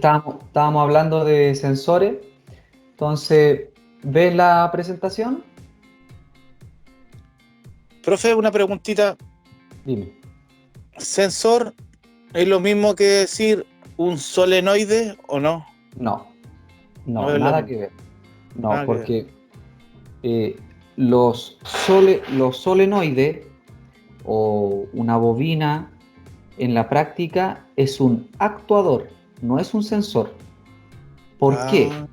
Estábamos hablando de sensores. Entonces, ¿ves la presentación? Profe, una preguntita. Dime. ¿Sensor es lo mismo que decir un solenoide o no? No, No no, es lo nada mismo. que ver. No, Nada que ver. porque los solenoides o una bobina en la práctica es un actuador, no es un sensor. ¿Por qué? Ah,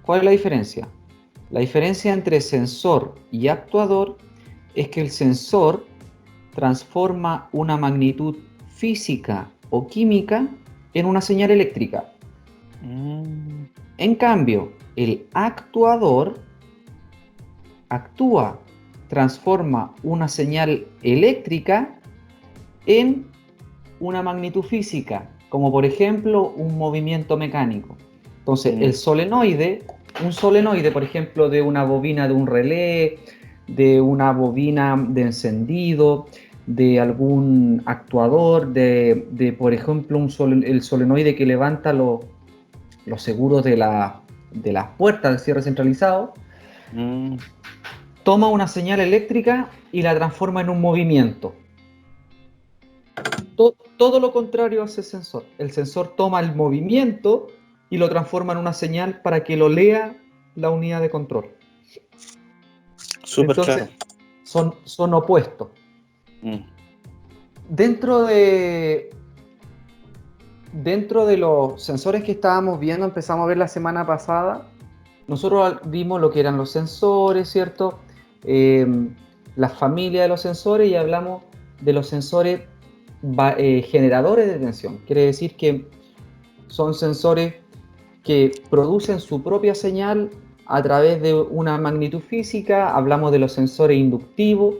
¿Cuál es la diferencia? La diferencia entre sensor y actuador es que el sensor transforma una magnitud física o química en una señal eléctrica. mm, En cambio, el actuador actúa, transforma una señal eléctrica en una magnitud física, como por ejemplo un movimiento mecánico. Entonces, mm. un solenoide, por ejemplo, de una bobina de un relé, de una bobina de encendido, de algún actuador, por ejemplo, el solenoide que levanta los seguros de las puertas del cierre centralizado, Mm. toma una señal eléctrica y la transforma en un movimiento. Todo lo contrario hace el sensor. El sensor toma el movimiento y lo transforma en una señal para que lo lea la unidad de control. Súper Entonces, claro. son opuestos. Mm. Dentro de, dentro de los sensores que estábamos viendo, empezamos a ver la semana pasada, nosotros vimos lo que eran los sensores, ¿cierto? Eh, la familia de los sensores y hablamos de los sensores generadores de tensión. Quiere decir que son sensores que producen su propia señal a través de una magnitud física. Hablamos de los sensores inductivos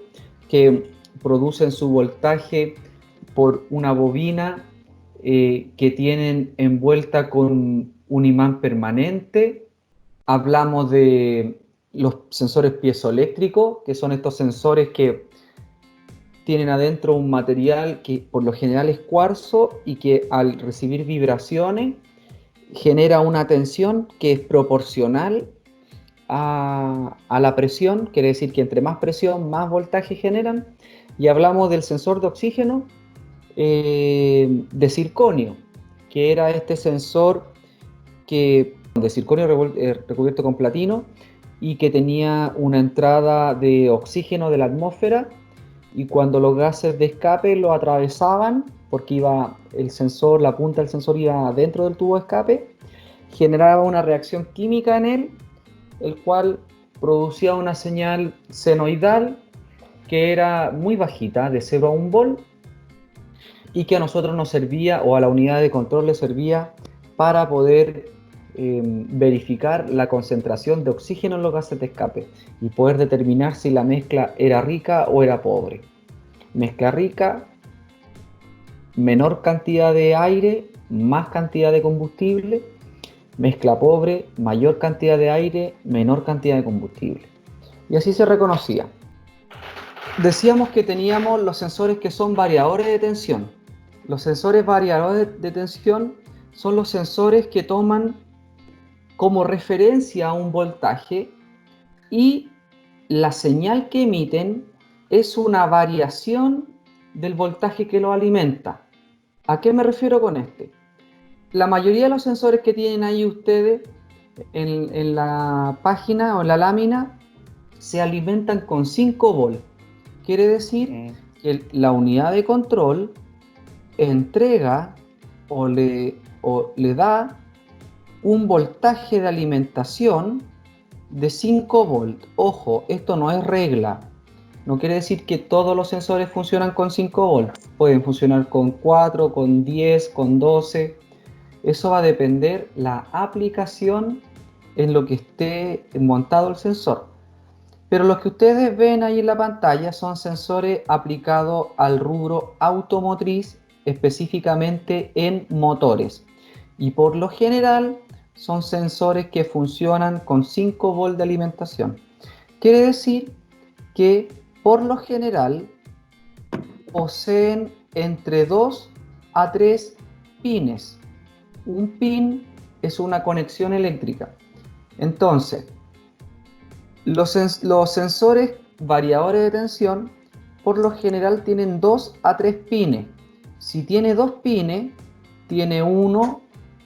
que producen su voltaje por una bobina que tienen envuelta con un imán permanente. Hablamos de los sensores piezoeléctricos, que son estos sensores que tienen adentro un material que por lo general es cuarzo y que al recibir vibraciones genera una tensión que es proporcional a la presión, quiere decir que entre más presión, más voltaje generan. Y hablamos del sensor de oxígeno de circonio, que era este sensor de circonio recubierto con platino y que tenía una entrada de oxígeno de la atmósfera y cuando los gases de escape lo atravesaban, porque iba el sensor, la punta del sensor iba dentro del tubo de escape, generaba una reacción química en él, el cual producía una señal senoidal que era muy bajita, de 0 a 1 volt, y que a nosotros nos servía, o a la unidad de control le servía, para poder verificar la concentración de oxígeno en los gases de escape y poder determinar si la mezcla era rica o era pobre. Mezcla rica, menor cantidad de aire, más cantidad de combustible. Mezcla pobre, mayor cantidad de aire, menor cantidad de combustible. Y así se reconocía. Decíamos que teníamos los sensores que son variadores de tensión. Los sensores variadores de tensión son los sensores que toman como referencia un voltaje y la señal que emiten es una variación del voltaje que lo alimenta. ¿A qué me refiero con este? La mayoría de los sensores que tienen ahí ustedes en la página o en la lámina se alimentan con 5 volts. Quiere decir Mm. que la unidad de control entrega o le da un voltaje de alimentación de 5 volts. Ojo, esto no es regla. No quiere decir que todos los sensores funcionan con 5 volts. Pueden funcionar con 4, con 10, con 12. Eso va a depender la aplicación en lo que esté montado el sensor. Pero los que ustedes ven ahí en la pantalla son sensores aplicados al rubro automotriz, específicamente en motores. Y por lo general son sensores que funcionan con 5 volts de alimentación. Quiere decir que por lo general poseen entre 2 a 3 pines. Un pin es una conexión eléctrica. Entonces, los sensores variadores de tensión por lo general tienen 2 a 3 pines. Si tiene 2 pines, tiene uno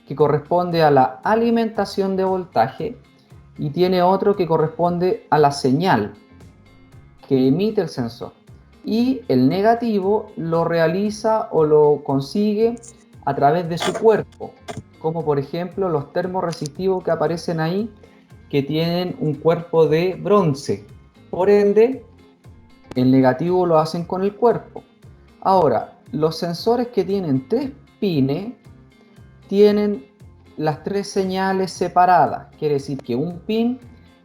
que corresponde a la alimentación de voltaje y tiene otro que corresponde a la señal que emite el sensor. Y el negativo lo realiza o lo consigue a través de su cuerpo, como por ejemplo los termorresistivos que aparecen ahí, que tienen un cuerpo de bronce. Por ende, el negativo lo hacen con el cuerpo. Ahora, los sensores que tienen 3 pines tienen las 3 señales separadas. Quiere decir que un pin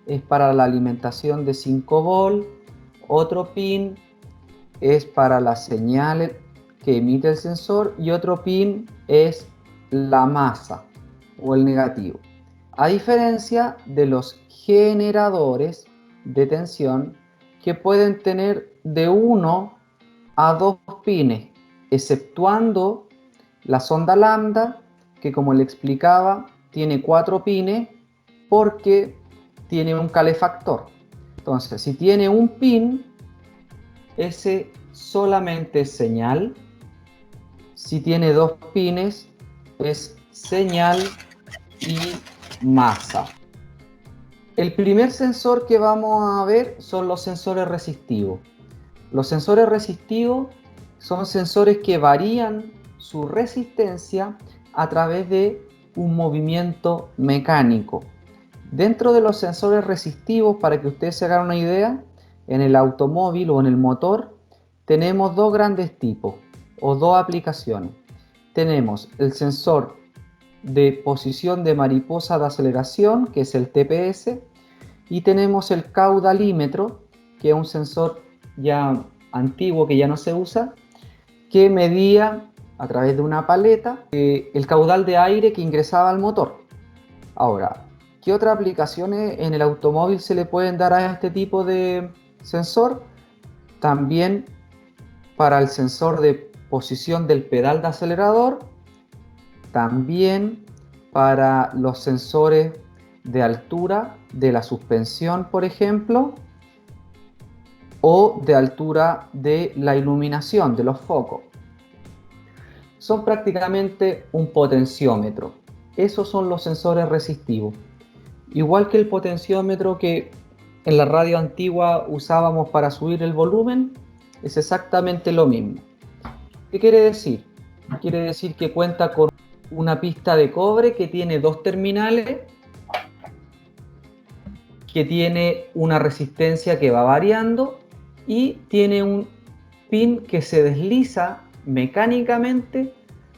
es para la alimentación de 5 volts, otro pin es para las señales que emite el sensor y otro pin es la masa o el negativo. A diferencia de los generadores de tensión que pueden tener de 1 a 2 pines, exceptuando la sonda lambda, que como le explicaba, tiene 4 pines porque tiene un calefactor. Entonces, si tiene un pin, ese solamente es señal. Si tiene 2 pines, es señal y masa. El primer sensor que vamos a ver son los sensores resistivos. Los sensores resistivos son sensores que varían su resistencia a través de un movimiento mecánico. Dentro de los sensores resistivos, para que ustedes se hagan una idea, en el automóvil o en el motor tenemos 2 grandes tipos o 2 aplicaciones. Tenemos el sensor de posición de mariposa de aceleración, que es el TPS, y tenemos el caudalímetro, que es un sensor ya antiguo que ya no se usa, que medía a través de una paleta el caudal de aire que ingresaba al motor. Ahora, ¿qué otras aplicaciones en el automóvil se le pueden dar a este tipo de sensor? También para el sensor de posición del pedal de acelerador, también para los sensores de altura de la suspensión, por ejemplo, o de altura de la iluminación de los focos. Son prácticamente un potenciómetro. Esos son los sensores resistivos. Igual que el potenciómetro que en la radio antigua usábamos para subir el volumen, es exactamente lo mismo. ¿Qué quiere decir? Quiere decir que cuenta con una pista de cobre que tiene 2 terminales, que tiene una resistencia que va variando y tiene un pin que se desliza mecánicamente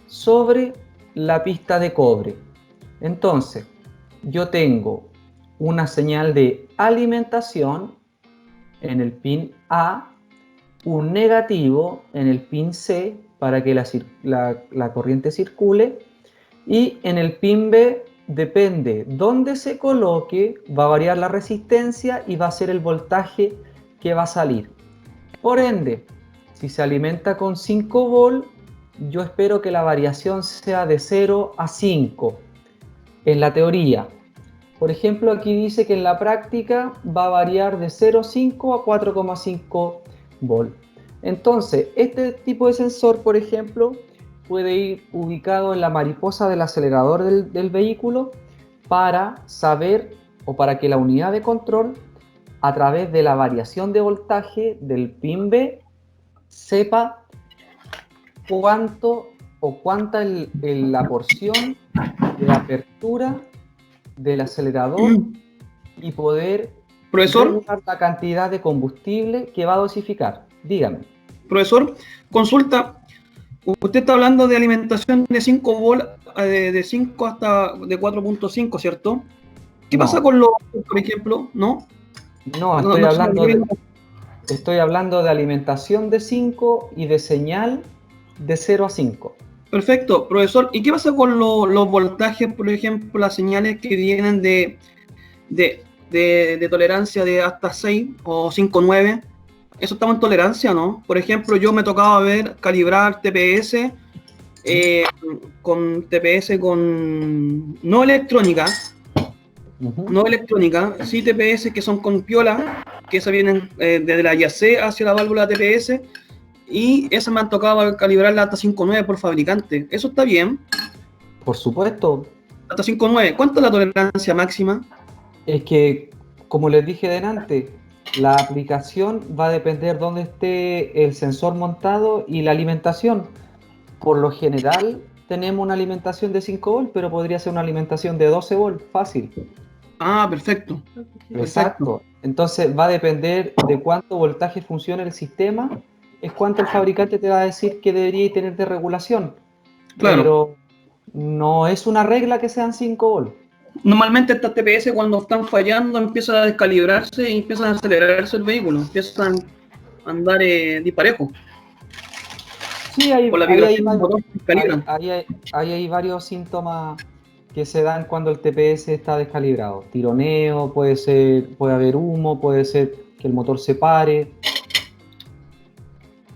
sobre la pista de cobre. Entonces, yo tengo una señal de alimentación en el pin A, un negativo en el pin C para que la corriente circule, y en el pin B, depende dónde se coloque, va a variar la resistencia y va a ser el voltaje que va a salir. Por ende, si se alimenta con 5 volts, yo espero que la variación sea de 0 a 5 en la teoría. Por ejemplo, aquí dice que en la práctica va a variar de 0,5 a 4,5 volts. Entonces, este tipo de sensor, por ejemplo, puede ir ubicado en la mariposa del acelerador del vehículo para saber o para que la unidad de control, a través de la variación de voltaje del pin B, sepa cuánto o cuánta es la porción de la apertura del acelerador y poder regular la cantidad de combustible que va a dosificar. Dígame. Profesor, consulta. Usted está hablando de alimentación de 5 volts, de 5 hasta de 4.5, ¿cierto? ¿Qué pasa con los, por ejemplo, no? No, estoy hablando de alimentación de 5 y de señal de 0 a 5. Perfecto, profesor. ¿Y qué pasa con los voltajes, por ejemplo, las señales que vienen de tolerancia de hasta 6 o 5,9? ¿Eso estamos en tolerancia, no? Por ejemplo, yo me tocaba calibrar TPS con TPS con no electrónica, sí TPS que son con piola, que esas vienen desde la IAC hacia la válvula TPS, y esas me han tocado calibrarla hasta 5.9 por fabricante. ¿Eso está bien? Por supuesto, Hasta 5.9. ¿Cuánto es la tolerancia máxima? es que, como les dije delante, la aplicación va a depender dónde esté el sensor montado y la alimentación. Por lo general, tenemos una alimentación de 5 volt, pero podría ser una alimentación de 12 volt, fácil. Ah, perfecto. Exacto. Entonces va a depender de cuánto voltaje funciona el sistema, es cuánto el fabricante te va a decir que debería tener de regulación. Claro. Pero no es una regla que sean 5 volt. Normalmente estas TPS cuando están fallando empiezan a descalibrarse y empiezan a acelerarse el vehículo, empiezan a andar disparejo. Sí, Por la vibración del motor se descalibran. hay varios síntomas que se dan cuando el TPS está descalibrado. Tironeo, puede haber humo, puede ser que el motor se pare.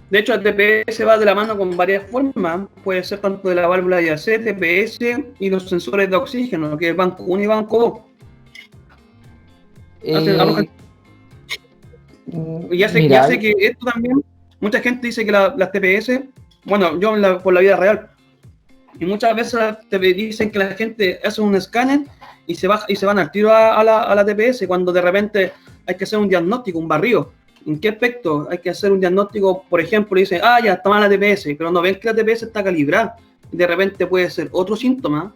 De hecho, el TPS va de la mano con varias formas. Puede ser tanto de la válvula de IAC, TPS y los sensores de oxígeno, que es banco 1 y banco 2. Y ya sé que esto también, mucha gente dice que las TPS, bueno, yo por la vida real, y muchas veces te dicen que la gente hace un escáner y se van al tiro a la TPS cuando de repente hay que hacer un diagnóstico, un barrido. ¿En qué aspecto? Hay que hacer un diagnóstico, por ejemplo, y dicen, ya está mal la TPS, pero no ven que la TPS está calibrada. De repente puede ser otro síntoma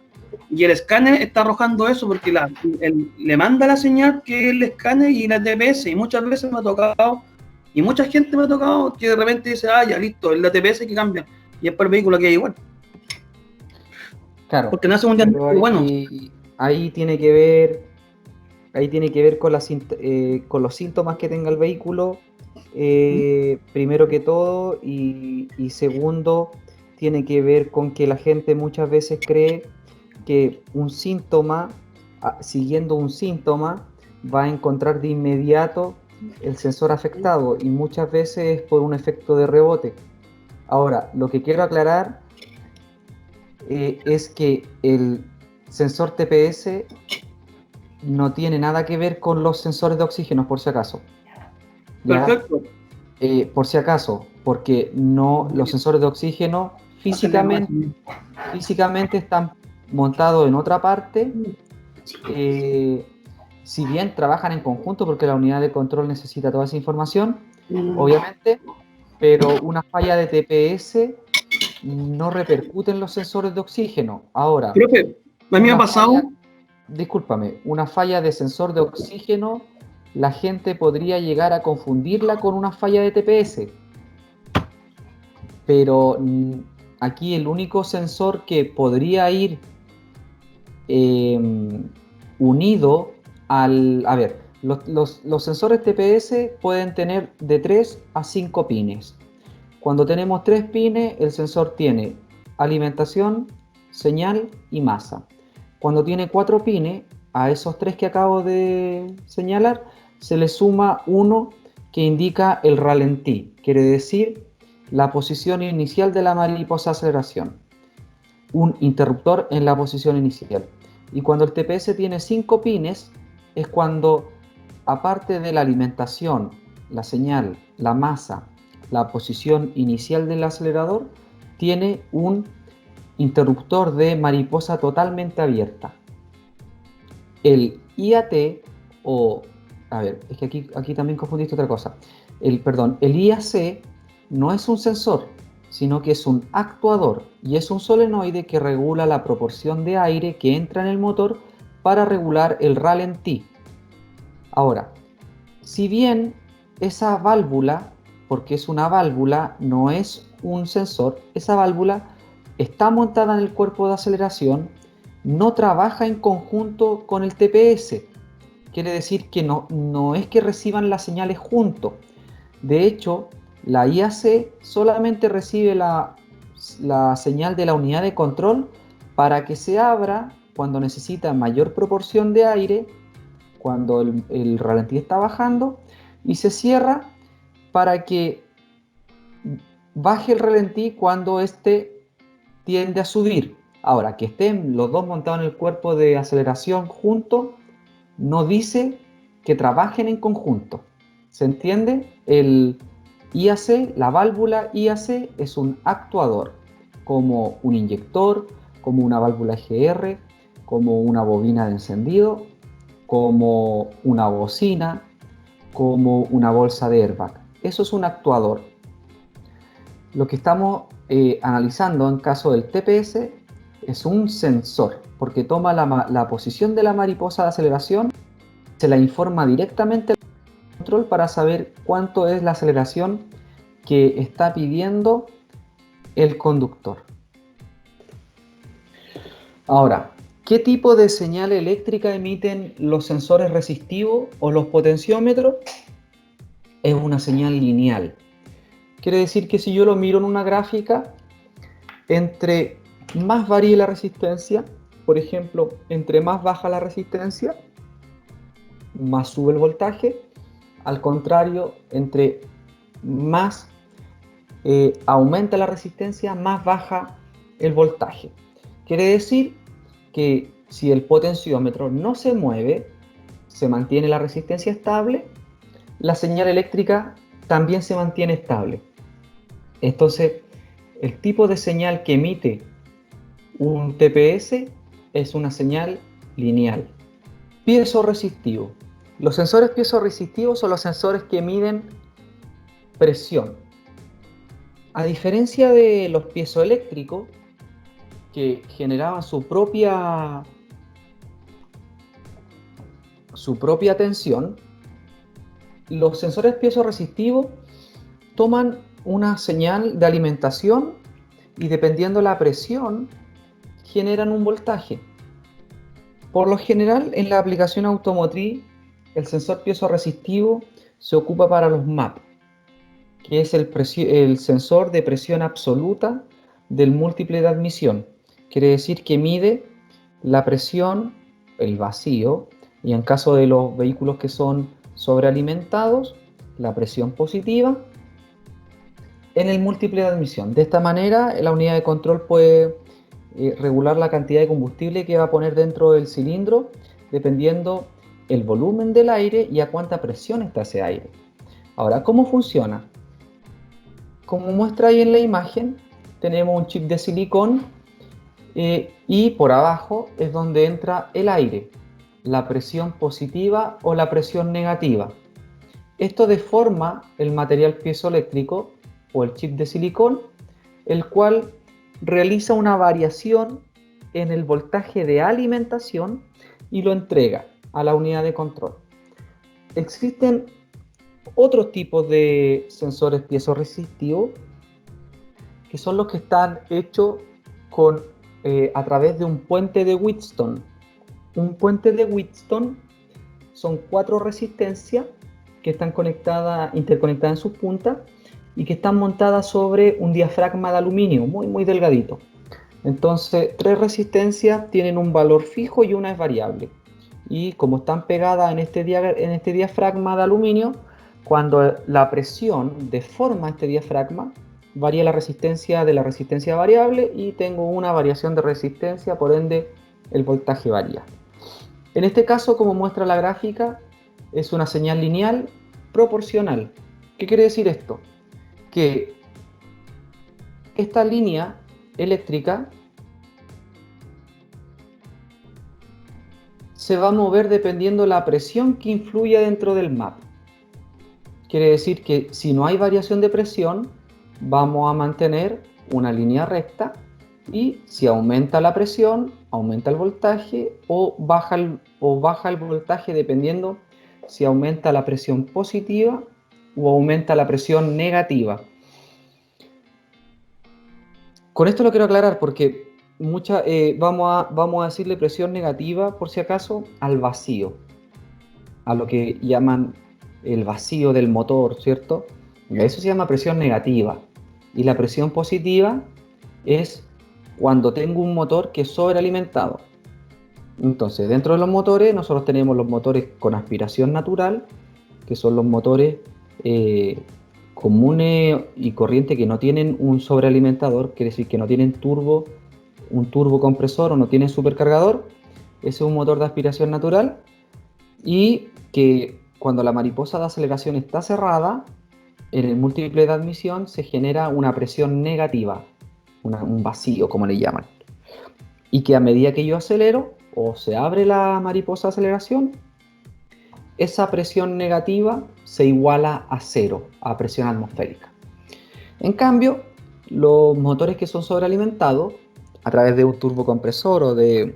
y el escáner está arrojando eso porque le manda la señal que es el escáner y la TPS, y muchas veces me ha tocado, y mucha gente me ha tocado que de repente dice, ya listo, es la TPS que cambia, y es para el vehículo que hay igual. Claro. Porque no hace un diagnóstico bueno. Ahí tiene que ver con los síntomas que tenga el vehículo, primero que todo, y segundo, tiene que ver con que la gente muchas veces cree que siguiendo un síntoma, va a encontrar de inmediato el sensor afectado, y muchas veces es por un efecto de rebote. Ahora, lo que quiero aclarar es que el sensor TPS no tiene nada que ver con los sensores de oxígeno, por si acaso. ¿Ya? Perfecto. Por si acaso, porque los sensores de oxígeno físicamente están montados en otra parte, si bien trabajan en conjunto porque la unidad de control necesita toda esa información, obviamente, pero una falla de TPS no repercute en los sensores de oxígeno. Ahora, profe, a mí me ha pasado. Discúlpame, una falla de sensor de oxígeno, la gente podría llegar a confundirla con una falla de TPS. Pero aquí el único sensor que podría ir unido al... A ver, los sensores TPS pueden tener de 3 a 5 pines. Cuando tenemos 3 pines, el sensor tiene alimentación, señal y masa. Cuando tiene 4 pines, a esos 3 que acabo de señalar, se le suma uno que indica el ralentí, quiere decir la posición inicial de la mariposa aceleración. Un interruptor en la posición inicial. Y cuando el TPS tiene 5 pines, es cuando, aparte de la alimentación, la señal, la masa, la posición inicial del acelerador, tiene un interruptor de mariposa totalmente abierta. El IAT, es que aquí también confundiste otra cosa. El IAC no es un sensor, sino que es un actuador y es un solenoide que regula la proporción de aire que entra en el motor para regular el ralentí. Ahora, si bien esa válvula, porque es una válvula, no es un sensor, esa válvula está montada en el cuerpo de aceleración, no trabaja en conjunto con el TPS. Quiere decir que no es que reciban las señales juntos. De hecho, la IAC solamente recibe la señal de la unidad de control para que se abra cuando necesita mayor proporción de aire, cuando el ralentí está bajando, y se cierra para que baje el ralentí cuando este tiende a subir. Ahora, que estén los dos montados en el cuerpo de aceleración juntos, no dice que trabajen en conjunto. ¿Se entiende? El IAC, la válvula IAC es un actuador, como un inyector, como una válvula EGR, como una bobina de encendido, como una bocina, como una bolsa de airbag. Eso es un actuador. Lo que estamos analizando en caso del TPS es un sensor, porque toma la posición de la mariposa de aceleración, se la informa directamente al control para saber cuánto es la aceleración que está pidiendo el conductor. Ahora, ¿qué tipo de señal eléctrica emiten los sensores resistivos o los potenciómetros? Es una señal lineal. Quiere decir que si yo lo miro en una gráfica, entre más varíe la resistencia, por ejemplo, entre más baja la resistencia, más sube el voltaje. Al contrario, entre más aumenta la resistencia, más baja el voltaje. Quiere decir que si el potenciómetro no se mueve, se mantiene la resistencia estable, la señal eléctrica también se mantiene estable. Entonces, el tipo de señal que emite un TPS es una señal lineal. Piezoresistivo. Los sensores piezoresistivos son los sensores que miden presión. A diferencia de los piezoeléctricos, que generaban su propia tensión, los sensores piezoresistivos toman una señal de alimentación y dependiendo la presión generan un voltaje. Por lo general, en la aplicación automotriz, el sensor piezoresistivo se ocupa para los MAP, que es el sensor de presión absoluta del múltiple de admisión. Quiere decir que mide la presión, el vacío, y en caso de los vehículos que son sobrealimentados, la presión positiva en el múltiple de admisión. De esta manera, la unidad de control puede regular la cantidad de combustible que va a poner dentro del cilindro, dependiendo el volumen del aire y a cuánta presión está ese aire. Ahora, ¿cómo funciona? Como muestra ahí en la imagen, tenemos un chip de silicón y por abajo es donde entra el aire, la presión positiva o la presión negativa. Esto deforma el material piezoeléctrico o el chip de silicón, el cual realiza una variación en el voltaje de alimentación y lo entrega a la unidad de control. Existen otros tipos de sensores piezoresistivos que son los que están hechos a través de un puente de Wheatstone. Un puente de Wheatstone son 4 resistencias que están interconectadas en sus puntas y que están montadas sobre un diafragma de aluminio muy delgadito. Entonces, 3 resistencias tienen un valor fijo y una es variable. Y como están pegadas en este diafragma de aluminio, cuando la presión deforma este diafragma, varía la resistencia de la resistencia variable y tengo una variación de resistencia, por ende el voltaje varía. En este caso, como muestra la gráfica, es una señal lineal proporcional. ¿Qué quiere decir esto? Que esta línea eléctrica se va a mover dependiendo la presión que influya dentro del MAP. Quiere decir que si no hay variación de presión, vamos a mantener una línea recta y si aumenta la presión, aumenta el voltaje o baja el voltaje dependiendo si aumenta la presión positiva o aumenta la presión negativa. Con esto lo quiero aclarar porque vamos a decirle presión negativa, por si acaso, al vacío, a lo que llaman el vacío del motor, ¿cierto? Eso se llama presión negativa. Y la presión positiva es cuando tengo un motor que es sobrealimentado. Entonces, dentro de los motores, nosotros tenemos los motores con aspiración natural, que son los motores comunes y corrientes que no tienen un sobrealimentador, quiere decir que no tienen un turbocompresor o no tienen supercargador. Ese es un motor de aspiración natural, y que cuando la mariposa de aceleración está cerrada, en el múltiple de admisión se genera una presión negativa, un vacío, como le llaman. Y que a medida que yo acelero o se abre la mariposa de aceleración, esa presión negativa se iguala a cero, a presión atmosférica. En cambio, los motores que son sobrealimentados a través de un turbocompresor o de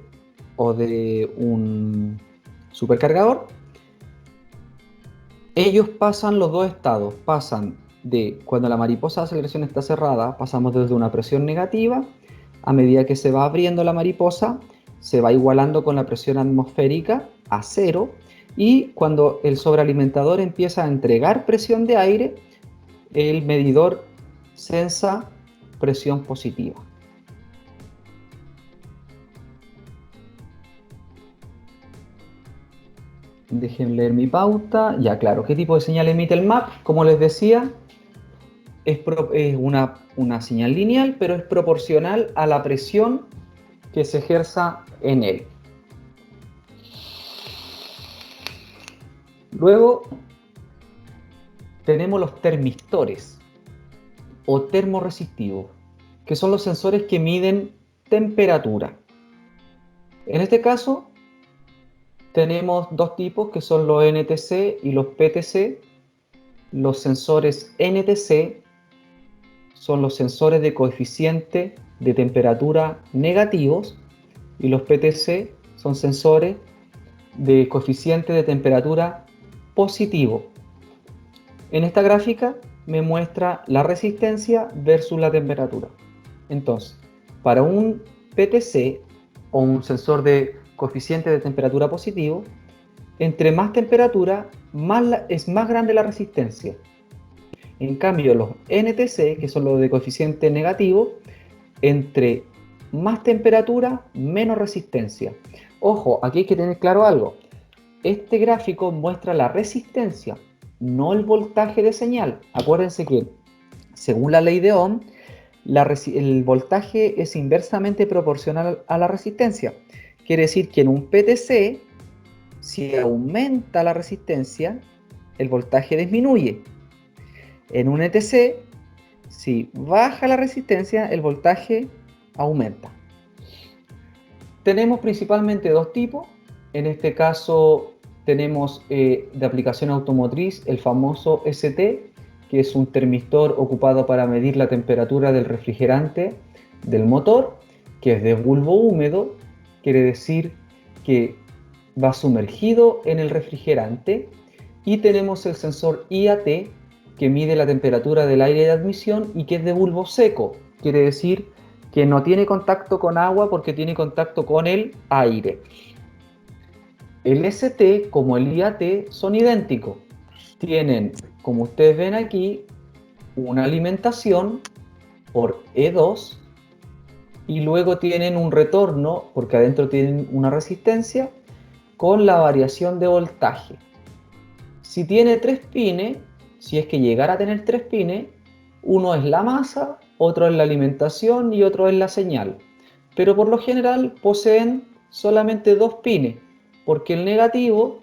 un supercargador, ellos pasan los dos estados. Pasan de cuando la mariposa de aceleración está cerrada, pasamos desde una presión negativa, a medida que se va abriendo la mariposa, se va igualando con la presión atmosférica a cero, y cuando el sobrealimentador empieza a entregar presión de aire, el medidor sensa presión positiva. Dejen leer mi pauta. Ya, claro. ¿Qué tipo de señal emite el MAP? Como les decía, es una señal lineal, pero es proporcional a la presión que se ejerza en él. Luego tenemos los termistores o termorresistivos, que son los sensores que miden temperatura. En este caso tenemos dos tipos, que son los NTC y los PTC. Los sensores NTC son los sensores de coeficiente de temperatura negativos, y los PTC son sensores de coeficiente de temperatura positivo. En esta gráfica me muestra la resistencia versus la temperatura. Entonces, para un PTC o un sensor de coeficiente de temperatura positivo, entre más temperatura, es más grande la resistencia. En cambio, los NTC, que son los de coeficiente negativo, entre más temperatura, menos resistencia. Ojo, aquí hay que tener claro algo. Este gráfico muestra la resistencia, no el voltaje de señal. Acuérdense que, según la ley de Ohm, el voltaje es inversamente proporcional a la resistencia. Quiere decir que en un PTC, si aumenta la resistencia, el voltaje disminuye. En un ETC, si baja la resistencia, el voltaje aumenta. Tenemos principalmente dos tipos. En este caso tenemos de aplicación automotriz el famoso ST, que es un termistor ocupado para medir la temperatura del refrigerante del motor, que es de bulbo húmedo, quiere decir que va sumergido en el refrigerante. Y tenemos el sensor IAT, que mide la temperatura del aire de admisión y que es de bulbo seco, quiere decir que no tiene contacto con agua porque tiene contacto con el aire. El ST como el IAT son idénticos. Tienen, como ustedes ven aquí, una alimentación por E2 y luego tienen un retorno, porque adentro tienen una resistencia, con la variación de voltaje. Si tiene 3 pines, si es que llegara a tener 3 pines, uno es la masa, otro es la alimentación y otro es la señal. Pero por lo general poseen solamente 2 pines, porque el negativo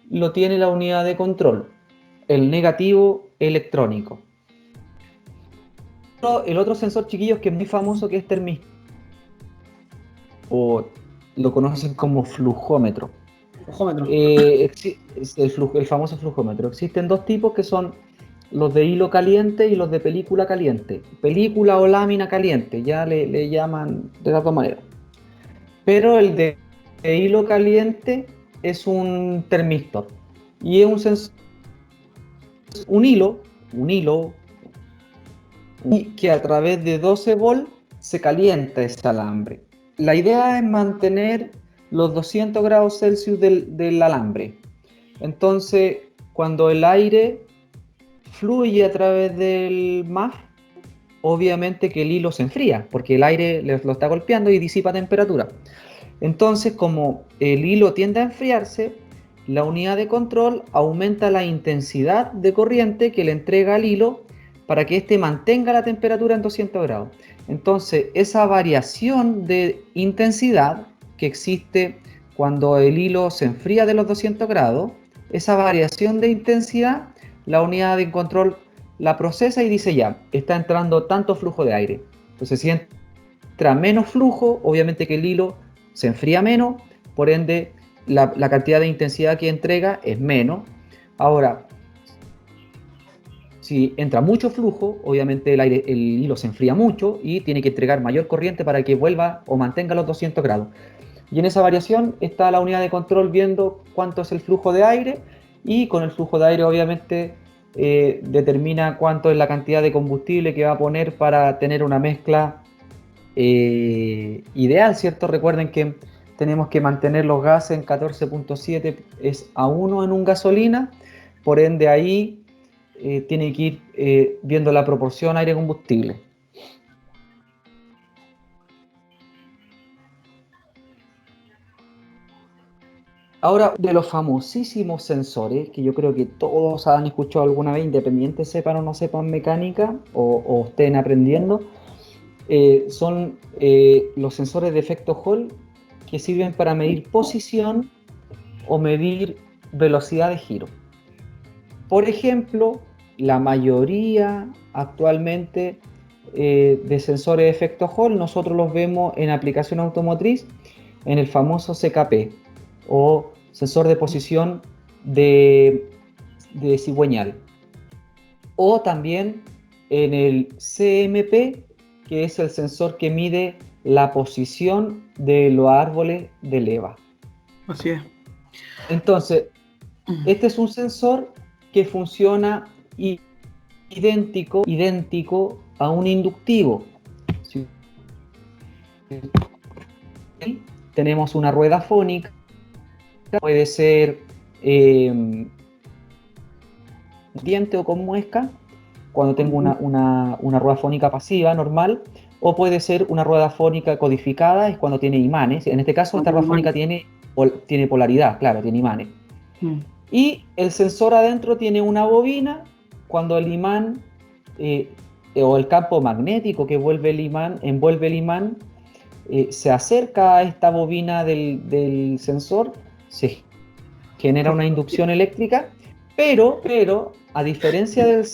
lo tiene la unidad de control, el negativo electrónico. El otro sensor, chiquillos, que es muy famoso, que es termistor, o lo conocen como flujómetro. El famoso flujómetro. Existen dos tipos, que son los de hilo caliente y los de película caliente. Película o lámina caliente, ya le llaman de las dos maneras. Pero el de hilo caliente es un termistor y es un sensor, un hilo que a través de 12 volts se calienta ese alambre. La idea es mantener los 200 grados Celsius del alambre. Entonces, cuando el aire fluye a través del MAF, obviamente que el hilo se enfría, porque el aire lo está golpeando y disipa temperatura. Entonces, como el hilo tiende a enfriarse, la unidad de control aumenta la intensidad de corriente que le entrega al hilo para que éste mantenga la temperatura en 200 grados. Entonces, esa variación de intensidad que existe cuando el hilo se enfría de los 200 grados, esa variación de intensidad, la unidad de control la procesa y dice ya, está entrando tanto flujo de aire. Entonces, si entra menos flujo, obviamente que el hilo se enfría menos, por ende, la cantidad de intensidad que entrega es menos. Ahora, si entra mucho flujo, obviamente el hilo se enfría mucho y tiene que entregar mayor corriente para que vuelva o mantenga los 200 grados. Y en esa variación está la unidad de control viendo cuánto es el flujo de aire, y con el flujo de aire obviamente determina cuánto es la cantidad de combustible que va a poner para tener una mezcla ideal, ¿cierto? Recuerden que tenemos que mantener los gases en 14.7 es a 1 en un gasolina, por ende ahí tiene que ir viendo la proporción aire-combustible. Ahora, de los famosísimos sensores, que yo creo que todos han escuchado alguna vez, independiente sepan o no sepan mecánica, o estén aprendiendo, son los sensores de efecto Hall, que sirven para medir posición o medir velocidad de giro. Por ejemplo, la mayoría actualmente de sensores de efecto Hall, nosotros los vemos en aplicación automotriz, en el famoso CKP, o sensor de posición de cigüeñal, o también en el CMP, que es el sensor que mide la posición de los árboles de leva. Así es. Entonces, este es un sensor que funciona idéntico a un inductivo. Si tenemos una rueda fónica, puede ser diente o con muesca, cuando tengo una rueda fónica pasiva normal, o puede ser una rueda fónica codificada, es cuando tiene imanes. En este caso, esta rueda fónica tiene polaridad, claro, tiene imanes. Y el sensor adentro tiene una bobina. Cuando el imán o el campo magnético que envuelve el imán, se acerca a esta bobina del sensor, se genera una inducción eléctrica, pero a diferencia del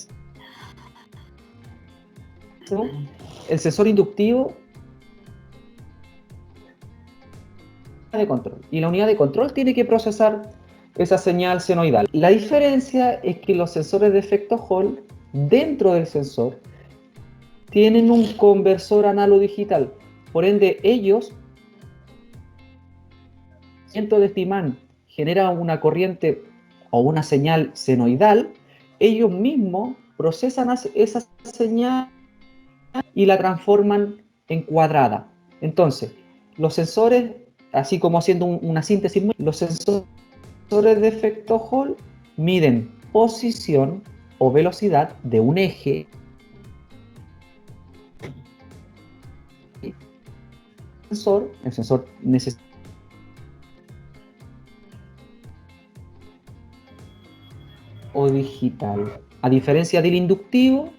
el sensor inductivo de control, y la unidad de control tiene que procesar esa señal senoidal. La diferencia es que los sensores de efecto Hall, dentro del sensor, tienen un conversor análogo-digital. Por ende, ellos, dentro de este imán, genera una corriente o una señal senoidal, ellos mismos procesan esa señal y la transforman en cuadrada. Entonces, los sensores, así como haciendo una síntesis, los sensores de efecto Hall miden posición o velocidad de un eje el sensor necesita o digital, a diferencia del inductivo,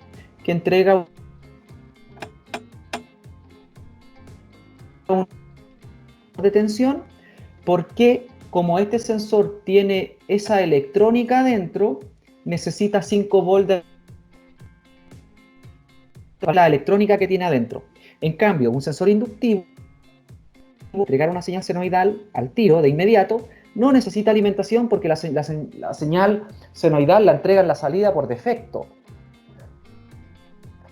que entrega de tensión, porque como este sensor tiene esa electrónica adentro, necesita 5 volts de la electrónica que tiene adentro. En cambio, un sensor inductivo, entregar una señal senoidal al tiro, de inmediato, no necesita alimentación porque la señal senoidal la entrega en la salida por defecto.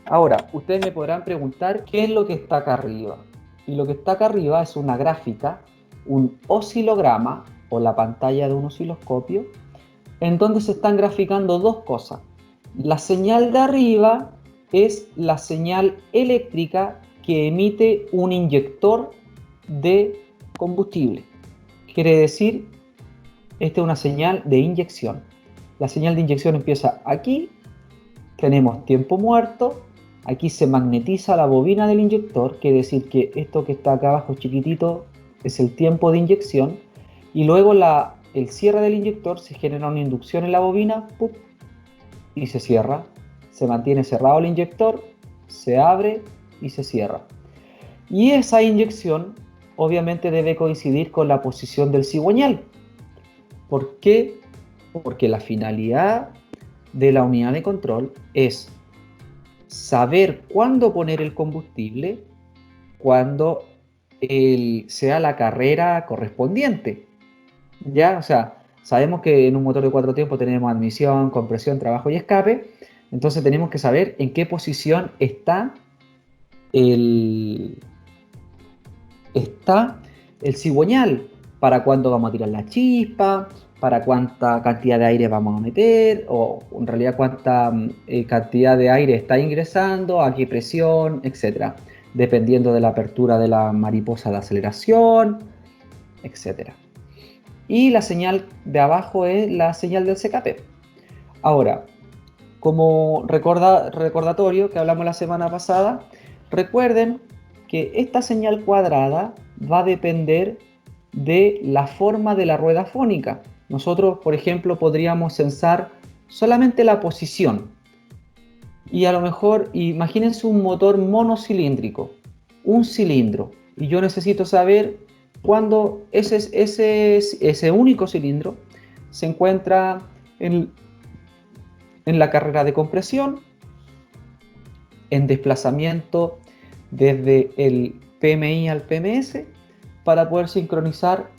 Ahora, ustedes me podrán preguntar qué es lo que está acá arriba. Y lo que está acá arriba es una gráfica, un oscilograma o la pantalla de un osciloscopio, en donde se están graficando dos cosas. La señal de arriba es la señal eléctrica que emite un inyector de combustible. Quiere decir, esta es una señal de inyección. La señal de inyección empieza aquí, tenemos tiempo muerto, aquí se magnetiza la bobina del inyector, quiere decir que esto que está acá abajo chiquitito es el tiempo de inyección, y luego el cierre del inyector, se genera una inducción en la bobina, ¡pup!, y se cierra. se mantiene cerrado el inyector, se abre y se cierra. Y esa inyección obviamente debe coincidir con la posición del cigüeñal. ¿Por qué? Porque la finalidad de la unidad de control es saber cuándo poner el combustible cuando sea la carrera correspondiente. ¿Ya? O sea, sabemos que en un motor de 4 tiempos tenemos admisión, compresión, trabajo y escape. Entonces tenemos que saber en qué posición está el cigüeñal, para cuándo vamos a tirar la chispa, para cuánta cantidad de aire vamos a meter, o en realidad cuánta cantidad de aire está ingresando, a qué presión, etc. Dependiendo de la apertura de la mariposa de aceleración, etc. Y la señal de abajo es la señal del CKP. Ahora, como recordatorio que hablamos la semana pasada, recuerden que esta señal cuadrada va a depender de la forma de la rueda fónica. Nosotros, por ejemplo, podríamos censar solamente la posición. Y a lo mejor, imagínense un motor monocilíndrico, un cilindro. Y yo necesito saber cuándo ese único cilindro se encuentra en la carrera de compresión, en desplazamiento desde el PMI al PMS, para poder sincronizar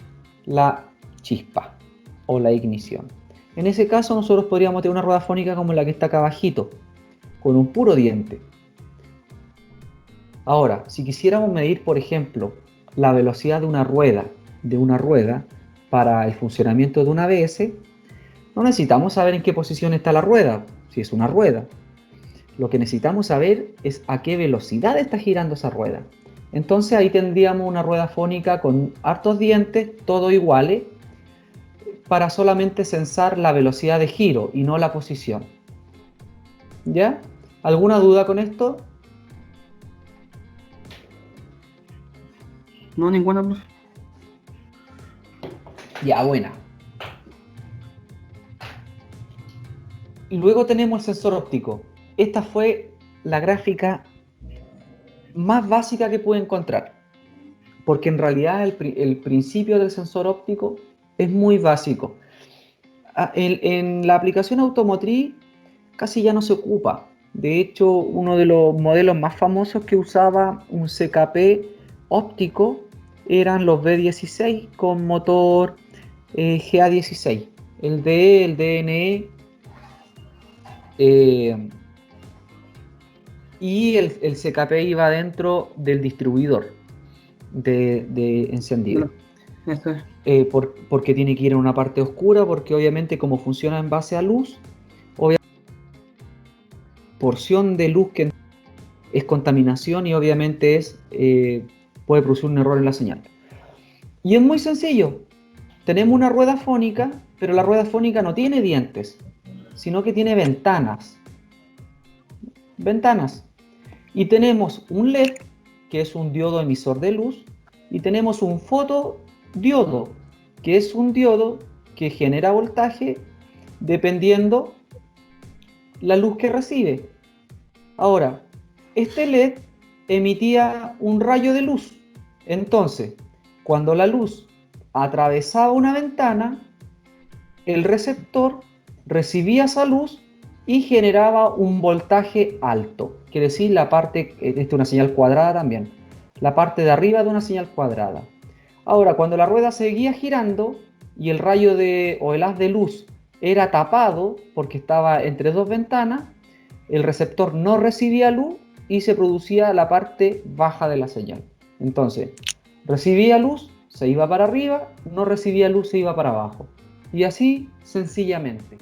la chispa o la ignición. En ese caso nosotros podríamos tener una rueda fónica como la que está acá abajito, con un puro diente. Ahora, si quisiéramos medir, por ejemplo, la velocidad de una rueda para el funcionamiento de una ABS, no necesitamos saber en qué posición está la rueda, si es una rueda. Lo que necesitamos saber es a qué velocidad está girando esa rueda. Entonces ahí tendríamos una rueda fónica con hartos dientes, todos iguales, para solamente censar la velocidad de giro y no la posición. ¿Ya? ¿Alguna duda con esto? No, ninguna, profe. Ya, buena. Y luego tenemos el sensor óptico. Esta fue la gráfica más básica que pude encontrar, porque en realidad el principio del sensor óptico es muy básico. En la aplicación automotriz casi ya no se ocupa. De hecho, uno de los modelos más famosos que usaba un CKP óptico eran los B16 con motor GA16, el DE, el DNE y el CKP iba dentro del distribuidor de encendido. Porque tiene que ir en una parte oscura, porque obviamente como funciona en base a luz, obviamente porción de luz que es contaminación y obviamente puede producir un error en la señal. Y es muy sencillo. Tenemos una rueda fónica, pero la rueda fónica no tiene dientes, sino que tiene ventanas. Y tenemos un LED, que es un diodo emisor de luz, y tenemos un fotodiodo, que es un diodo que genera voltaje dependiendo la luz que recibe. Ahora, este LED emitía un rayo de luz. Entonces, cuando la luz atravesaba una ventana, el receptor recibía esa luz y generaba un voltaje alto. Quiere decir, la parte, esta es una señal cuadrada también, la parte de arriba de una señal cuadrada. Ahora, cuando la rueda seguía girando y el rayo o el haz de luz era tapado porque estaba entre dos ventanas, el receptor no recibía luz y se producía la parte baja de la señal. Entonces, recibía luz, se iba para arriba, no recibía luz, se iba para abajo. Y así sencillamente.